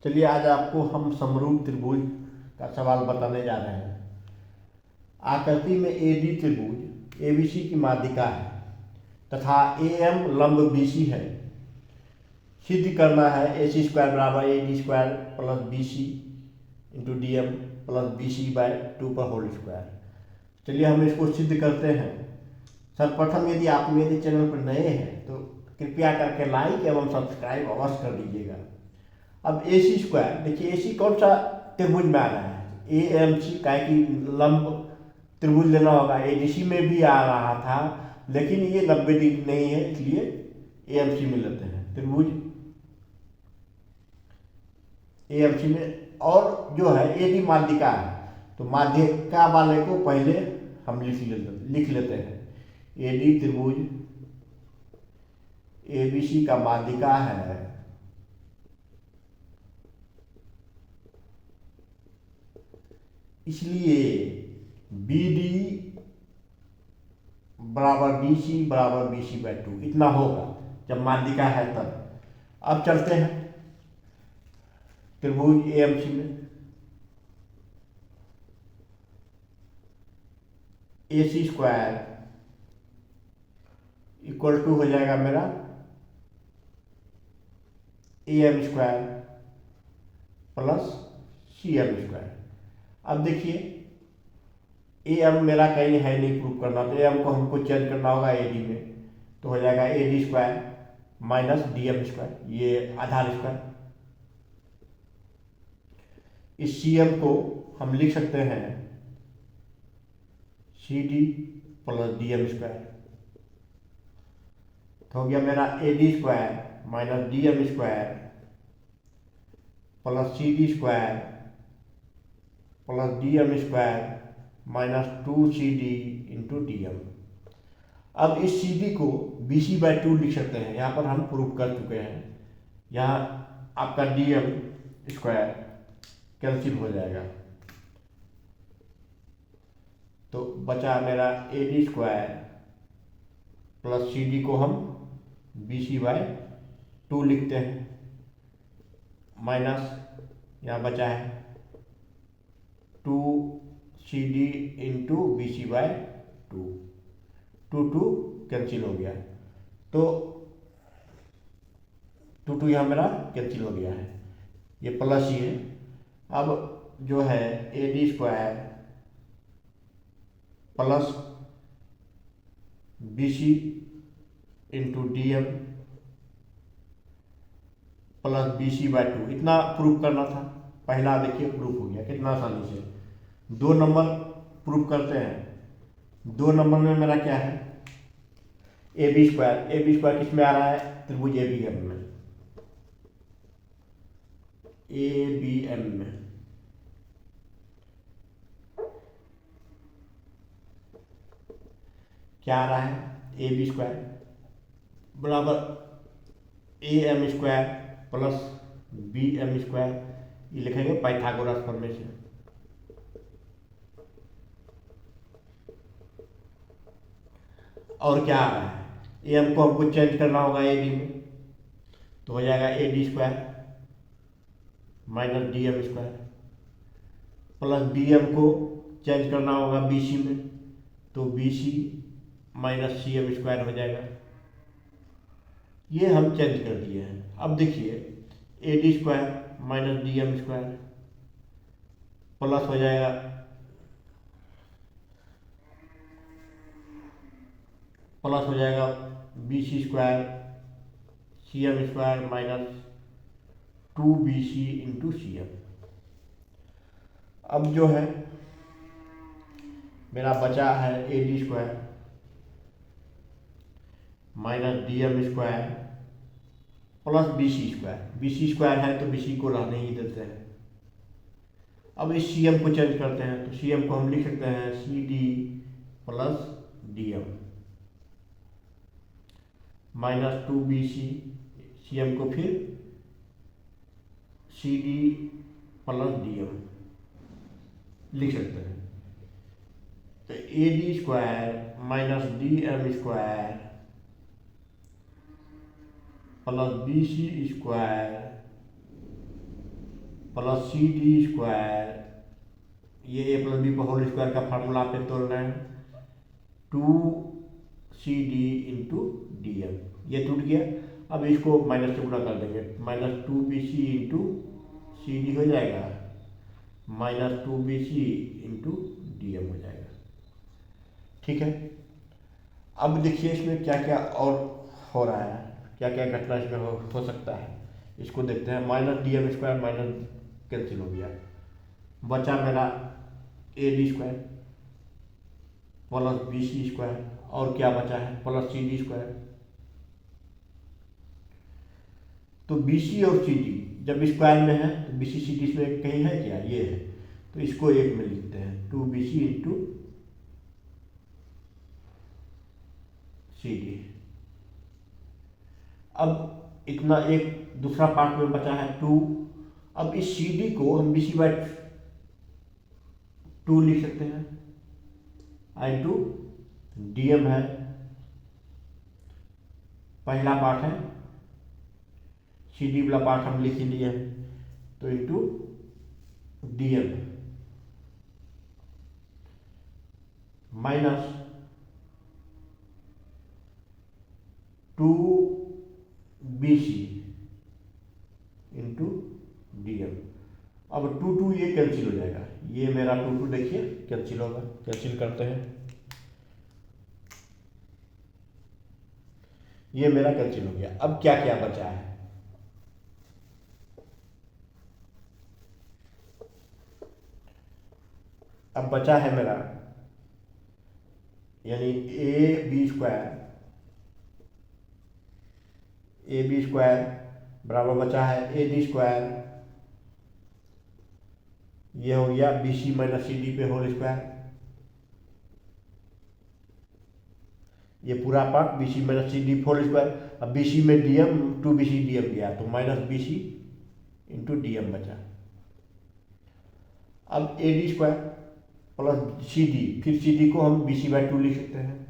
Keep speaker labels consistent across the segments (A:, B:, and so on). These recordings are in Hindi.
A: चलिए आज आपको हम समरूप त्रिभुज का सवाल बताने जा रहे हैं। आकृति में एडी त्रिभुज एबीसी की माध्यिका है तथा एएम लंब बीसी है। सिद्ध करना है ए सी स्क्वायर बराबर A D square plus B C into D M plus B C by 2 का होल स्क्वायर। चलिए हम इसको सिद्ध करते हैं। सर्वप्रथम यदि आप मेरे चैनल पर नए हैं तो कृपया करके लाइक एवं सब्सक्राइब अवश्य कर दीजिएगा। अब ए सी स्क्वायर, देखिए ए सी कौन सा त्रिभुज में आ रहा है, ए एम सी का कि लंब त्रिभुज लेना होगा। ए डी सी में भी आ रहा था लेकिन ये 90 डिग्री नहीं है, इसलिए ए एम सी में लेते हैं त्रिभुज ए एम सी में। और जो है ए डी माध्यिका है तो माध्यिका वाले को पहले हम लिख लेते हैं। ए डी त्रिभुज ए बी सी का माध्यिका है इसलिए बी डी बराबर बी सी बराबर बी सी बाय 2 इतना होगा जब माध्यिका है तब। अब चलते हैं त्रिभुज ए एम सी में। A C square equal to हो जाएगा मेरा A M square plus C M square. अब देखिए ए एम मेरा कहीं है नहीं प्रूव करना, तो ए एम को हमको चेंज करना होगा ए डी में, तो हो जाएगा A D square minus D M square, ये आधार स्क्वायर। इस सी एम को हम लिख सकते हैं C D plus D M square, तो हो गया मेरा A D square minus D M square plus C D square plus D M square minus 2CD into D M. अब इस सी डी को बी सी बाय 2 लिख सकते हैं, यहाँ पर हम प्रूव कर चुके हैं। यहाँ आपका डी एम स्क्वायर कैंसिल हो जाएगा, तो बचा मेरा A D square plus C D को हम बी सी बाय 2 लिखते हैं, माइनस यहाँ बचा है 2CD into B C by 2 cancel हो गया, तो 2 यहाँ मेरा कैंसिल हो गया है, ये प्लस ही है। अब जो है A D square plus B C into D M plus B C by 2 इतना प्रूफ करना था। पहला देखिए प्रूफ हो गया कितना आसानी से। 2 नंबर प्रूफ करते हैं। 2 नंबर में मेरा क्या है ए बी स्क्वायर किस में आ रहा है, त्रिभुज ए बी एम में, ए बी एम में। क्या आ रहा है ए बी स्क्वायर बराबर A M square plus B M square, ये लिखेंगे पाइथागोरस फॉर्मेशन। और क्या आ रहा है ए एम को हमको चेंज करना होगा ए डी में, तो हो जाएगा A D square minus D M square plus B M को चेंज करना होगा बी सी में, तो B C minus C M square हो जाएगा। ये हम चेंज कर दिए हैं। अब देखिए A D square minus D M square plus हो जाएगा B C square C M square minus 2BC into C M. अब जो है मेरा बचा है A D square minus D M square plus B C square है तो बी सी को रहने ही देते हैं। अब इस सी एम को चेंज करते हैं, तो सी एम को हम लिख सकते हैं C D plus D M minus 2BC, C M को फिर C D plus D M लिख सकते हैं। तो A D square minus D M square plus B C square plus C D square, ये A plus B whole square का फार्मूला पे तोड़ रहे हैं, 2CD इंटू डी एम, ये टूट गया। अब इसको माइनस से गुणा कर देंगे, -2BC इंटू सी डी हो जाएगा, -2BC इंटू डी एम हो जाएगा। ठीक है, अब देखिए इसमें क्या क्या और हो रहा है, क्या क्या घटना इसमें हो सकता है, इसको देखते हैं। -DM स्क्वायर माइनस कैंसिल हो गया, बचा मेरा AD square plus BC square, और क्या बचा है प्लस CD स्क्वायर। तो BC और CD जब स्क्वायर में है तो BC CD इसमें कहीं है क्या, ये है, तो इसको एक में लिखते हैं 2BC इंटू CD। अब इतना एक दूसरा पार्ट में बचा है 2। अब इस CD को हम BC/2 लिख सकते हैं, I2 DM है, पहला पार्ट है, CD वाला पार्ट हम लिख ही लिए हैं, तो into DM minus 2BC into DM। अब 2 ये कैंसिल हो जाएगा, ये मेरा 2 देखिए कैंसिल होगा, कैंसिल करते हैं, ये मेरा कैंसिल हो गया। अब क्या क्या बचा है, अब बचा है मेरा यानी AB स्क्वायर बराबर बचा है AD स्क्वायर, ये हो गया BC माइनस CD पे होल स्क्वायर, ये पूरा part BC minus CD whole square. अब BC में DM 2BC DM गया तो -BC इंटू DM बचा। अब AD स्क्वायर प्लस CD, फिर CD को हम BC/2 लिख सकते हैं,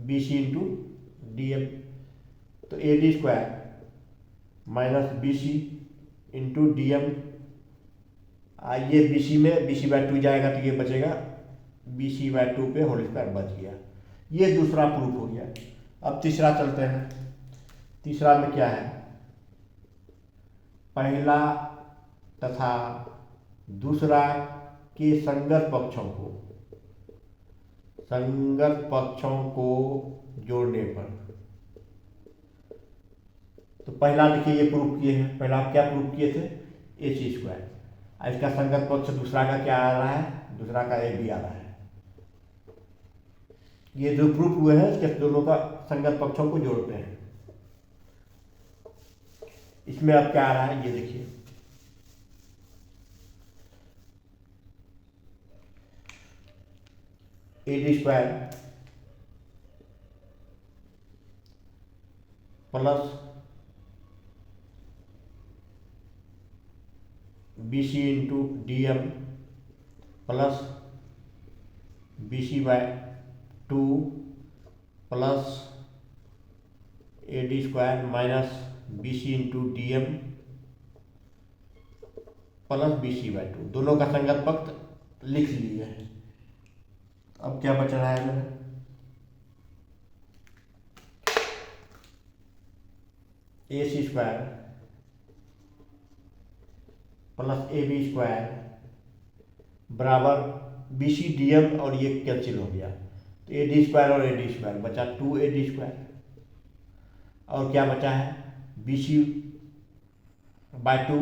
A: -BC इंटू DM, तो AD square -BC into DM, ये BC में BC/2 जाएगा तो ये बचेगा BC/2 पे होल स्क्वायर बच गया। ये दूसरा प्रूफ हो गया। अब तीसरा चलते हैं, तीसरा में क्या है, पहला तथा दूसरा के संगत पक्षों को जोड़ने पर, तो पहला देखिए ये प्रूफ किए हैं, पहला आप क्या प्रूफ किए थे, AC स्क्वायर, इसका संगत पक्ष दूसरा का क्या आ रहा है, दूसरा का AB आ रहा है। ये जो प्रूफ हुए हैं इसके दोनों का संगत पक्षों को जोड़ते हैं। इसमें अब क्या आ रहा है ये देखिए, AD square plus BC into DM plus BC/2 plus AD square minus BC into DM plus BC/2, दोनों का संगत पक्ष लिख लिए हैं। अब क्या बच रहा है मेरा, AC square plus AB square बराबर BC DM, और ये कैंसिल हो गया तो AD स्क्वायर और AD स्क्वायर बचा 2AD स्क्वायर, और क्या बचा है BC/2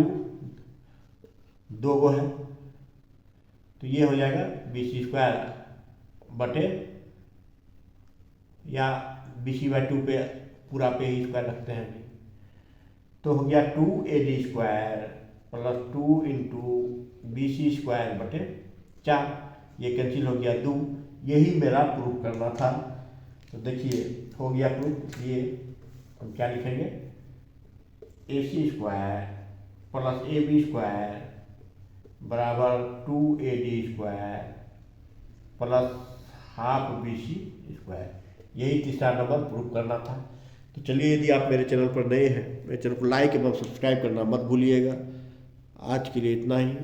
A: दो गो है, तो ये हो जाएगा BC स्क्वायर बटे, या BC/2 पे पूरा पे ही स्क्वायर रखते हैं, तो हो गया 2AD square plus 2 into BC square बटे 4, ये कैंसिल हो गया 2। यही मेरा प्रूफ करना था, तो देखिए हो गया प्रूफ। ये हम क्या लिखेंगे, AC square plus AB square बराबर 2AD square plus half BC square, यही तीसरा नंबर प्रूफ करना था। तो चलिए, यदि आप मेरे चैनल पर नए हैं, मेरे चैनल को लाइक एवं सब्सक्राइब करना मत भूलिएगा। आज के लिए इतना ही।